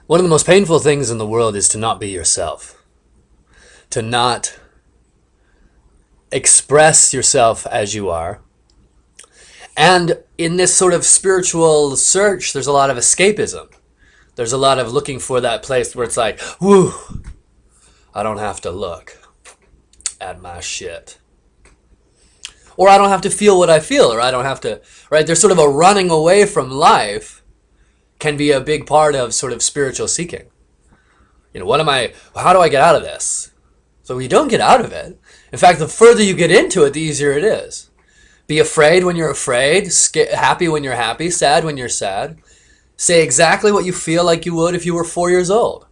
One of the most painful things in the world is to not be yourself, to not express yourself as you are. And in this sort of spiritual search, there's a lot of escapism. There's a lot of looking for that place where it's like, whoo, I don't have to look at my shit. Or I don't have to feel what I feel, or I don't have to, right? There's sort of a running away from life can be a big part of sort of spiritual seeking. How do I get out of this? So you don't get out of it. In fact, the further you get into it, the easier it is. Be afraid when you're afraid, happy when you're happy, sad when you're sad. Say exactly what you feel like you would if you were 4 years old.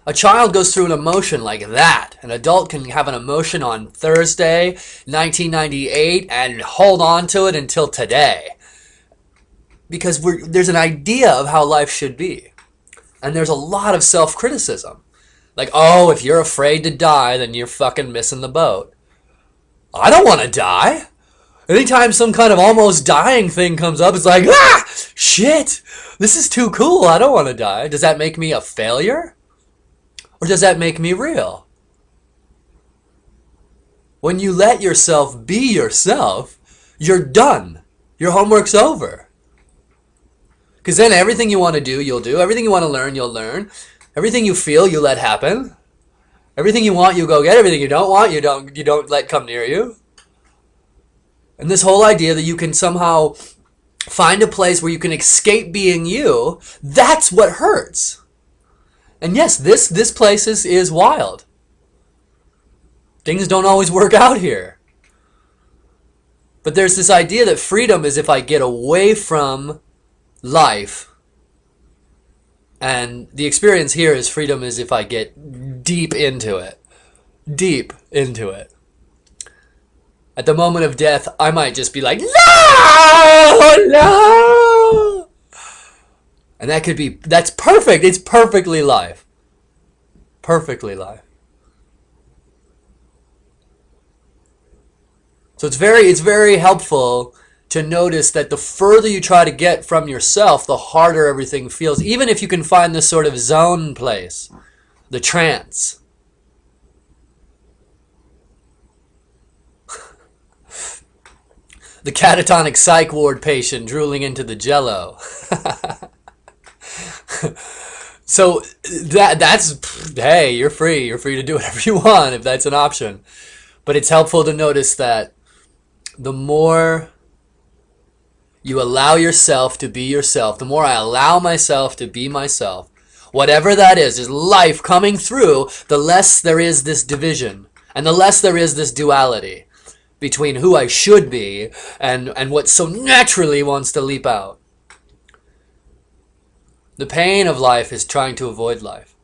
A child goes through an emotion like that. An adult can have an emotion on Thursday, 1998, and hold on to it until today. Because there's an idea of how life should be. And there's a lot of self-criticism. Like, oh, if you're afraid to die, then you're fucking missing the boat. I don't want to die. Anytime some kind of almost dying thing comes up, it's like, shit, this is too cool. I don't want to die. Does that make me a failure? Or does that make me real? When you let yourself be yourself, you're done. Your homework's over. Because then everything you want to do, you'll do. Everything you want to learn, you'll learn. Everything you feel, you let happen. Everything you want, you go get. Everything you don't want, you don't let come near you. And this whole idea that you can somehow find a place where you can escape being you, that's what hurts. And yes, this place is wild. Things don't always work out here. But there's this idea that freedom is if I get away from life. And the experience here is freedom is if I get deep into it. Deep into it. At the moment of death, I might just be like, no, no. And that's perfect. It's perfectly life. Perfectly life. So it's very helpful to notice that the further you try to get from yourself, the harder everything feels. Even if you can find this sort of zone place, the trance. The catatonic psych ward patient drooling into the jello. So that's, hey, you're free. You're free to do whatever you want if that's an option. But it's helpful to notice that the more you allow yourself to be yourself, the more I allow myself to be myself, whatever that is life coming through, the less there is this division and the less there is this duality between who I should be and what so naturally wants to leap out. The pain of life is trying to avoid life,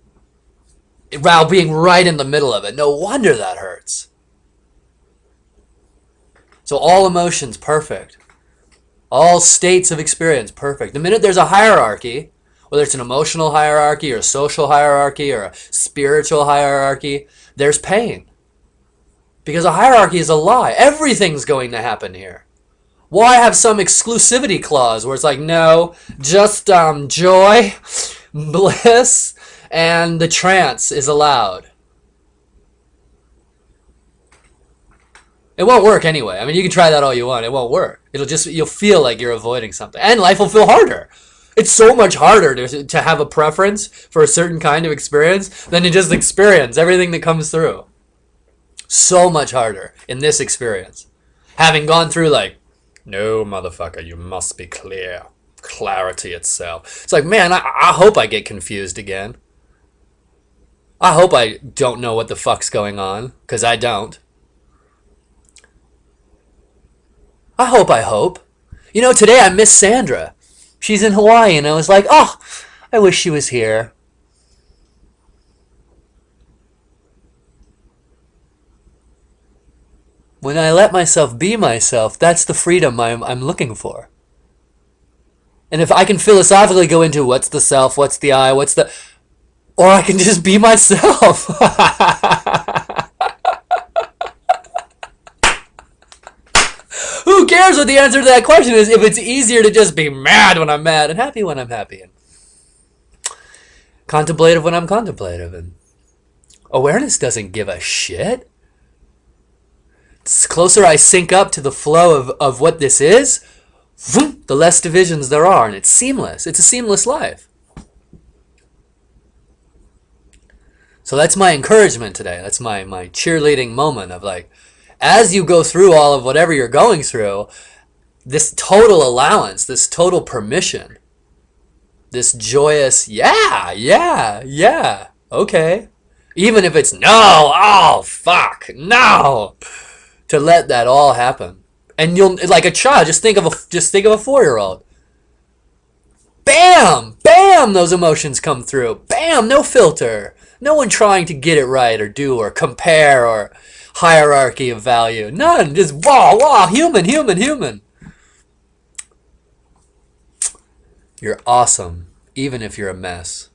while being right in the middle of it. No wonder that hurts. So all emotions, perfect. All states of experience, perfect. The minute there's a hierarchy, whether it's an emotional hierarchy or a social hierarchy or a spiritual hierarchy, there's pain. Because a hierarchy is a lie. Everything's going to happen here. Why have some exclusivity clause where it's like, no, just joy, bliss, and the trance is allowed? It won't work anyway. I mean, you can try that all you want. It won't work. You'll feel like you're avoiding something. And life will feel harder. It's so much harder to have a preference for a certain kind of experience than to just experience everything that comes through. So much harder in this experience. Having gone through like, no, motherfucker, you must be clear. Clarity itself. It's like, man, I hope I get confused again. I hope I don't know what the fuck's going on, because I don't. I hope. You know, today I miss Sandra. She's in Hawaii, and I was like, oh, I wish she was here. When I let myself be myself, that's the freedom I'm looking for. And if I can philosophically go into what's the self, what's the I, or I can just be myself. Who cares what the answer to that question is if it's easier to just be mad when I'm mad and happy when I'm happy? contemplative when I'm contemplative. And awareness doesn't give a shit. The closer I sync up to the flow of what this is, the less divisions there are, and it's seamless. It's a seamless life. So that's my encouragement today. That's my cheerleading moment of like, as you go through all of whatever you're going through, this total allowance, this total permission, this joyous, yeah, okay. Even if it's no, oh, fuck, no, to let that all happen. And you'll, like a child, just think of a 4-year-old. Bam, bam, those emotions come through. Bam, no filter. No one trying to get it right or do or compare or hierarchy of value. None. Just wow, human. You're awesome, even if you're a mess.